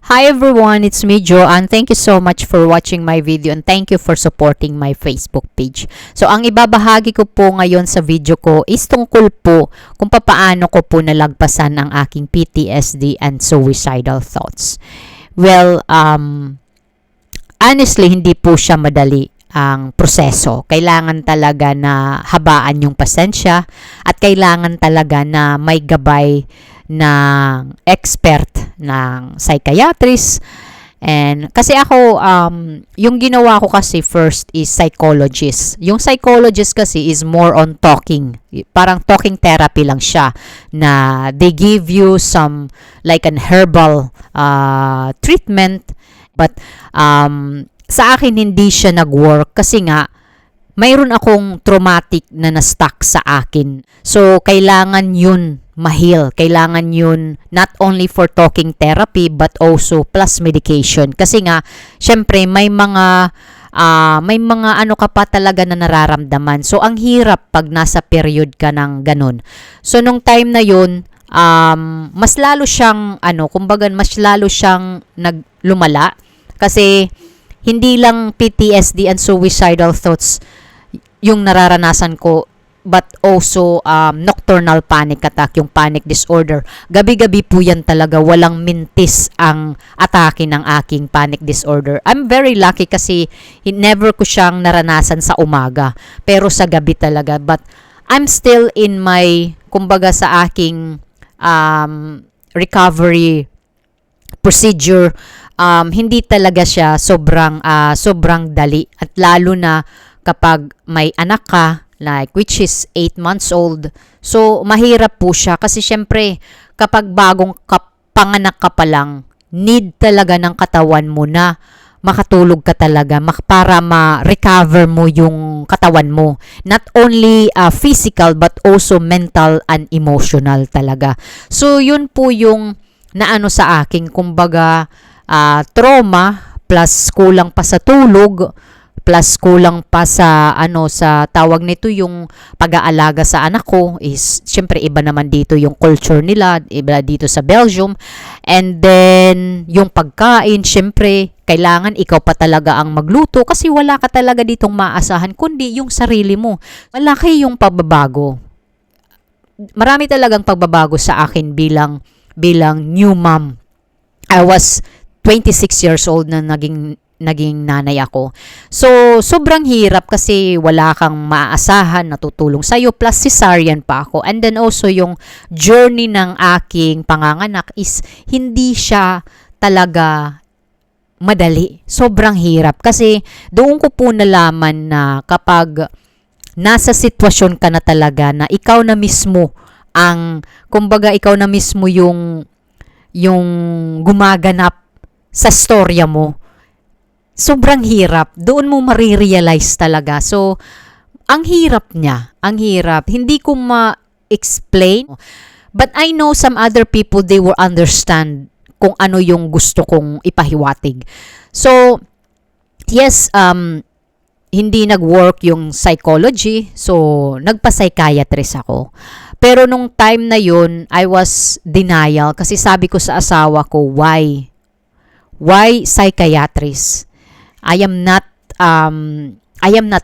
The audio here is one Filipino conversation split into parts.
Hi everyone, it's me Joanne. Thank you so much for watching my video and thank you for supporting my Facebook page. So ang ibabahagi ko po ngayon sa video ko is tungkol po kung paano ko po nalagpasan ang aking PTSD and suicidal thoughts. Well, honestly, hindi po siya madali ang proseso. Kailangan talaga na habaan yung pasensya at kailangan talaga na may gabay ng expert, ng psychiatrist. And kasi ako, yung ginawa ko kasi first is psychologist. Yung psychologist kasi is more on talking. Parang talking therapy lang siya na they give you some like an herbal treatment. But sa akin hindi siya nag-work kasi nga mayroon akong traumatic na na-stuck sa akin. So, kailangan yun ma-heal. Kailangan yun not only for talking therapy but also plus medication. Kasi nga, syempre, may mga ano ka pa talaga na nararamdaman. So, ang hirap pag nasa period ka ng ganun. So, nung time na yun, mas lalo siyang, kumbaga, mas lalo siyang naglumala. Kasi, hindi lang PTSD and suicidal thoughts yung nararanasan ko, but also nocturnal panic attack, yung panic disorder. Gabi-gabi po yan talaga, walang mintis ang atake ng aking panic disorder. I'm very lucky kasi never ko siyang naranasan sa umaga, pero sa gabi talaga. But I'm still in my, kumbaga sa aking recovery procedure. Hindi talaga siya sobrang dali, at lalo na kapag may anak ka, like which is 8 months old. So, mahirap po siya kasi syempre, kapag bagong panganak ka pa lang, need talaga ng katawan mo na makatulog ka talaga para ma-recover mo yung katawan mo. Not only physical but also mental and emotional talaga. So, yun po yung naano sa akin, kumbaga, trauma plus kulang pa sa tulog plus kulang pa sa sa tawag nito, yung pag-aalaga sa anak ko is syempre iba naman dito yung culture nila, iba dito sa Belgium, and then yung pagkain, syempre kailangan ikaw pa talaga ang magluto kasi wala ka talaga ditong maasahan kundi yung sarili mo. Malaki yung pagbabago, marami talagang pagbabago sa akin bilang new mom. I was 26 years old na naging nanay ako. So, sobrang hirap kasi wala kang maaasahan na tutulong sa'yo, plus cesarean pa ako. And then also yung journey ng aking panganganak is hindi siya talaga madali. Sobrang hirap kasi doon ko po nalaman na kapag nasa sitwasyon ka na talaga na ikaw na mismo kumbaga ikaw na mismo yung gumaganap sa storya mo, sobrang hirap. Doon mo marirealize talaga. So, ang hirap niya. Ang hirap. Hindi ko ma-explain. But I know some other people, they will understand kung ano yung gusto kong ipahiwatig. So, yes, hindi nag-work yung psychology. So, nagpa-psychiatrist ako. Pero nung time na yun, I was denial. Kasi sabi ko sa asawa ko, why? Why psychiatrist? I am not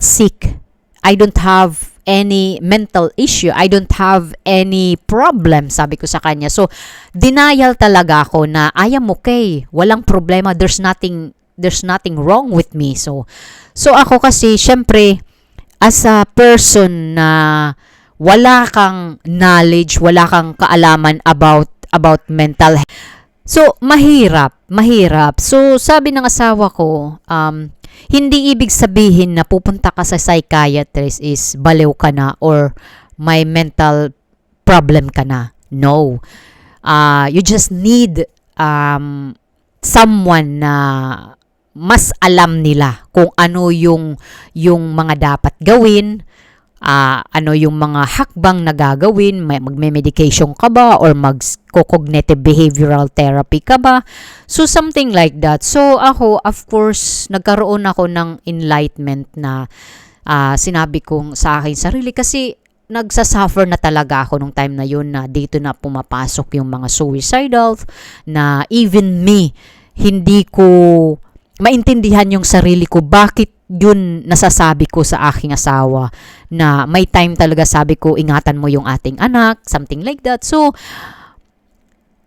sick. I don't have any mental issue. I don't have any problem, sabi ko sa kanya. So, denial talaga ako na I am okay. Walang problema. There's nothing wrong with me. So ako kasi, syempre, as a person na wala kang knowledge, wala kang kaalaman about mental health. So, mahirap. So, sabi ng asawa ko, hindi ibig sabihin na pupunta ka sa psychiatrist is baliw ka na or may mental problem ka na. No. You just need someone na mas alam nila kung ano yung mga dapat gawin, ano yung mga hakbang na gagawin, magme-medication ka ba or mag-cognitive behavioral therapy ka ba? So, something like that. So, ako, of course, nagkaroon ako ng enlightenment na sinabi kong sa akin sarili kasi nagsasuffer na talaga ako nung time na yun na dito na pumapasok yung mga suicidal na even me, hindi ko maintindihan yung sarili ko, bakit yun nasasabi ko sa aking asawa na may time talaga sabi ko, ingatan mo yung ating anak, something like that. So,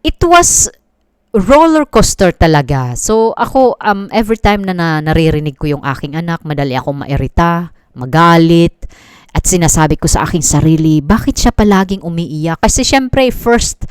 it was roller coaster talaga. So, ako, every time na naririnig ko yung aking anak, madali akong mairita, magalit, at sinasabi ko sa aking sarili, bakit siya palaging umiiyak? Kasi syempre, first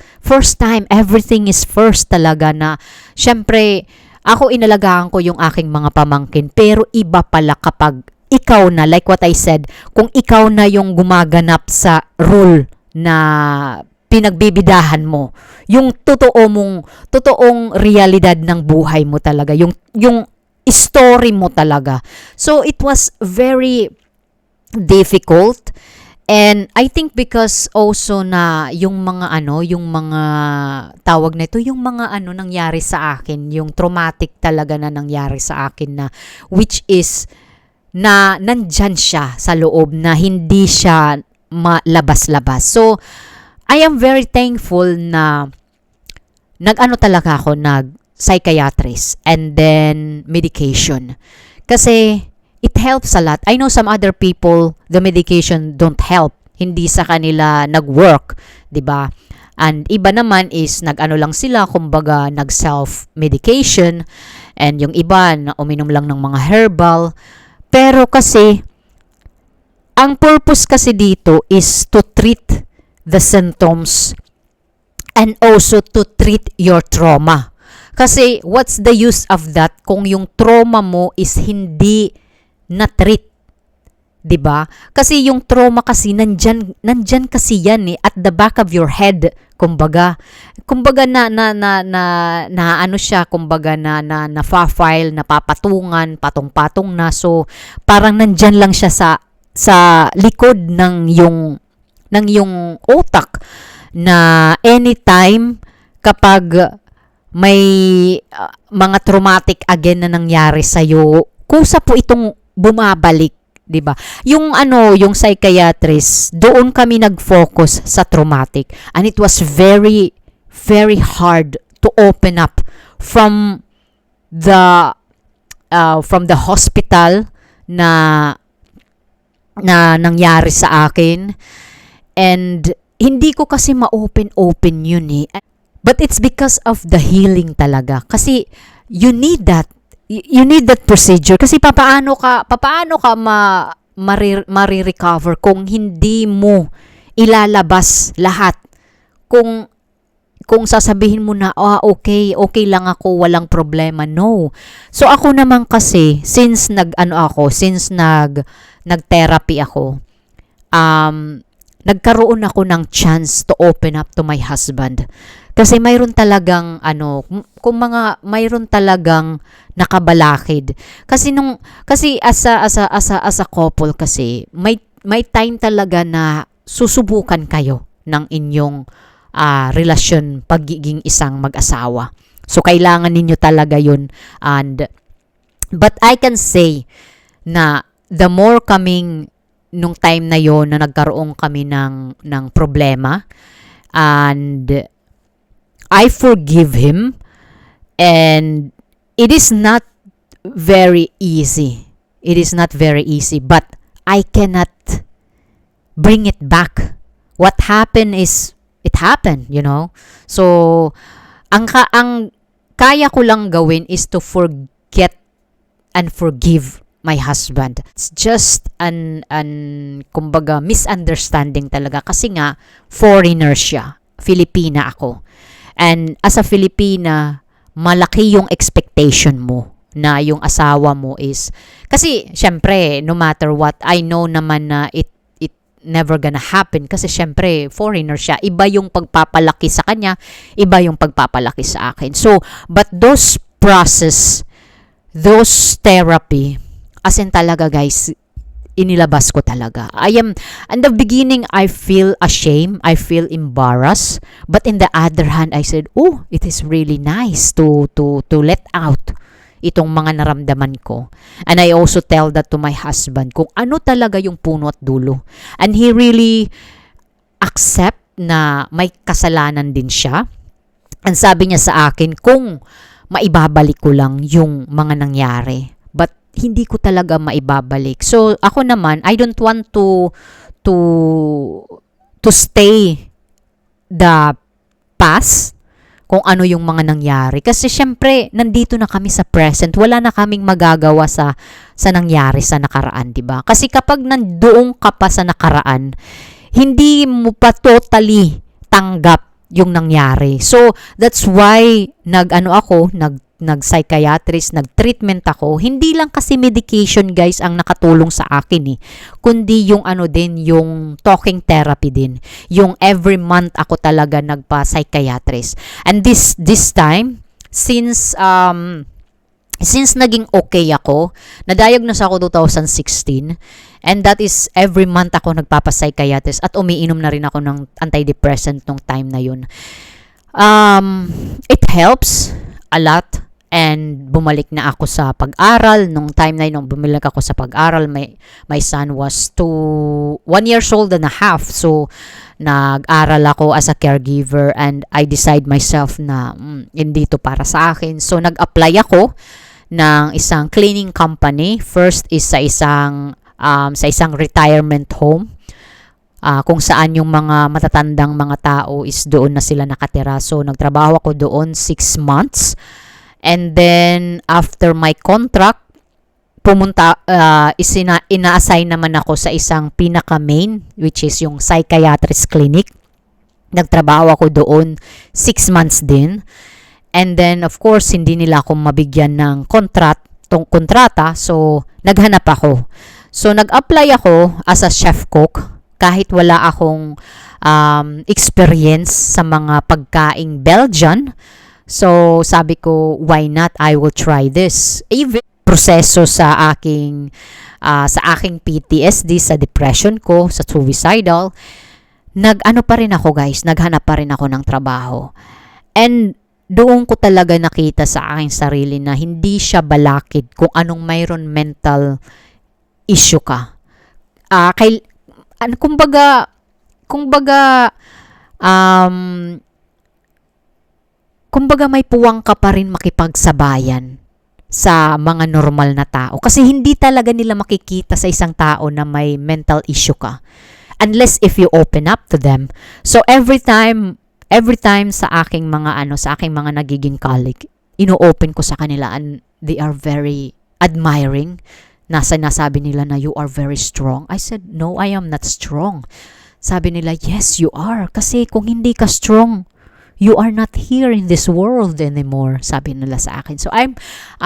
time, everything is first talaga na, syempre, ako inalagaan ko yung aking mga pamangkin, pero iba pala kapag ikaw na, like what I said, kung ikaw na yung gumaganap sa role na pinagbibidahan mo, yung totoong realidad ng buhay mo talaga, yung story mo talaga. So, it was very difficult. And I think because also na yung mga tawag na ito, yung mga nangyari sa akin, yung traumatic talaga na nangyari sa akin na, which is na nandyan siya sa loob na hindi siya malabas-labas. So, I am very thankful na talaga ako, psychiatrist and then medication. Kasi it helps a lot. I know some other people, the medication don't help. Hindi sa kanila nag-work, 'di ba? And iba naman is lang sila, kumbaga nag-self-medication, and yung iba na uminom lang ng mga herbal. Pero kasi ang purpose kasi dito is to treat the symptoms and also to treat your trauma. Kasi what's the use of that kung yung trauma mo is hindi na-treat, 'di ba? Kasi yung trauma kasi nandyan kasi yan at the back of your head, kumbaga na ano siya, kumbaga na file, napapatungan, patong-patong na. So parang nandyan lang siya sa likod ng yung utak na anytime kapag may mga traumatic again na nangyari sa iyo, kusa po itong bumabalik, 'di ba? Yung psychiatrist, doon kami nag-focus sa traumatic, and it was very very hard to open up from the hospital na nangyari sa akin, and hindi ko kasi ma-open yun eh. But it's because of the healing talaga, kasi you need that procedure. Kasi papaano ka ma-recover kung hindi mo ilalabas lahat. Kung sasabihin mo na, okay lang ako, walang problema. No. So ako naman kasi, since nag-therapy ako, nagkaroon ako ng chance to open up to my husband. Kasi mayroon talagang mayroon talagang nakabalakid. Kasi as a couple kasi, may time talaga na susubukan kayo ng inyong relasyon, pagiging isang mag-asawa. So kailangan ninyo talaga 'yun, but I can say na the more kaming nung time na 'yon na nagkaroon kami ng problema, and I forgive him, and it is not very easy. It is not very easy, but I cannot bring it back. What happened is, it happened, So, ang kaya ko lang gawin is to forget and forgive my husband. It's just kumbaga, misunderstanding talaga. Kasi nga, foreigner siya. Filipina ako. And as a Filipina, malaki yung expectation mo na yung asawa mo is, kasi syempre, no matter what, I know naman na it never gonna happen kasi syempre, foreigner siya. Iba yung pagpapalaki sa kanya, iba yung pagpapalaki sa akin. So, but those process, those therapy, as in talaga guys, inilabas ko talaga. In the beginning, I feel ashamed, I feel embarrassed, but in the other hand, I said, it is really nice to let out itong mga naramdaman ko. And I also tell that to my husband, kung ano talaga yung puno at dulo. And he really accept na may kasalanan din siya. And sabi niya sa akin, kung maibabalik ko lang yung mga nangyari. But hindi ko talaga maibabalik. So ako naman, I don't want to to stay the past, kung ano yung mga nangyari. Kasi syempre, nandito na kami sa present. Wala na kaming magagawa sa nangyari sa nakaraan, di ba? Kasi kapag nandoon ka pa sa nakaraan, hindi mo pa totally tanggap yung nangyari. So, that's why nag-psychiatrist, nag-treatment ako. Hindi lang kasi medication, guys, ang nakatulong sa akin kundi yung yung talking therapy din. Yung every month ako talaga nagpa-psychiatrist. And this time, since naging okay ako, na-diagnose ako 2016, and that is every month ako nagpapa-psychiatrist at umiinom na rin ako ng antidepressant nung time na yun. It helps a lot, and bumalik na ako sa pag-aral. Nung time na yun, nung bumalik ako sa pag-aral, my son was 1 years old and a half. So, nag-aral ako as a caregiver, and I decide myself na hindi to para sa akin. So, nag-apply ako ng isang cleaning company. First is sa isang retirement home. Kung saan yung mga matatandang mga tao is doon na sila nakatira. So, nagtrabaho ako doon 6 months. And then, after my contract, ina-assign naman ako sa isang pinaka-main, which is yung psychiatrist clinic. Nagtrabaho ako doon 6 months din. And then, of course, hindi nila ako mabigyan ng kontrata. So, naghanap ako. So, nag-apply ako as a chef cook kahit wala akong experience sa mga pagkaing Belgian. So, sabi ko, why not? I will try this. Even proseso sa aking PTSD, sa depression ko, sa suicidal, nag-ano pa rin ako, guys, naghanap pa rin ako ng trabaho. And doon ko talaga nakita sa aking sarili na hindi siya balakid kung anong mayroon mental issue ka. Kumbaga, may puwang ka pa rin makipagsabayan sa mga normal na tao. Kasi hindi talaga nila makikita sa isang tao na may mental issue ka. Unless if you open up to them. So every time sa aking mga nagiging colleague, ino-open ko sa kanila, and they are very admiring. Nasabi nila na you are very strong. I said, no, I am not strong. Sabi nila, yes, you are. Kasi kung hindi ka strong, you are not here in this world anymore, sabi nila sa akin. So I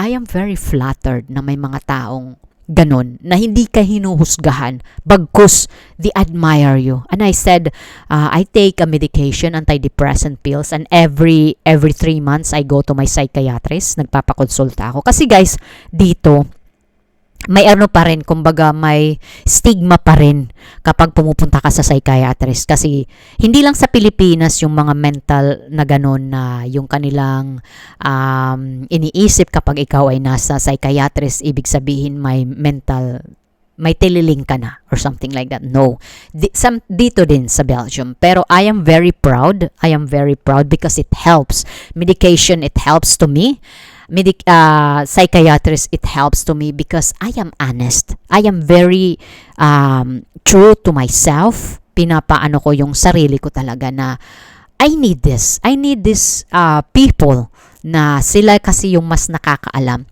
am very flattered na may mga taong ganon, na hindi ka hinuhusgahan, bagkus they admire you. And I said, I take a medication, antidepressant pills, and every 3 months I go to my psychiatrist, nagpapakonsulta ako. Kasi guys, dito, may pa rin, kumbaga may stigma pa rin kapag pumupunta ka sa psychiatrist. Kasi hindi lang sa Pilipinas yung mga mental na ganon na yung kanilang iniisip kapag ikaw ay nasa psychiatrist, ibig sabihin may tililing ka na or something like that. No. Dito din sa Belgium. Pero I am very proud because it helps. Medication, it helps to me. Psychiatrist, it helps to me because I am honest. I am very true to myself. Pinapaano ko yung sarili ko talaga na I need this people na sila kasi yung mas nakakaalam.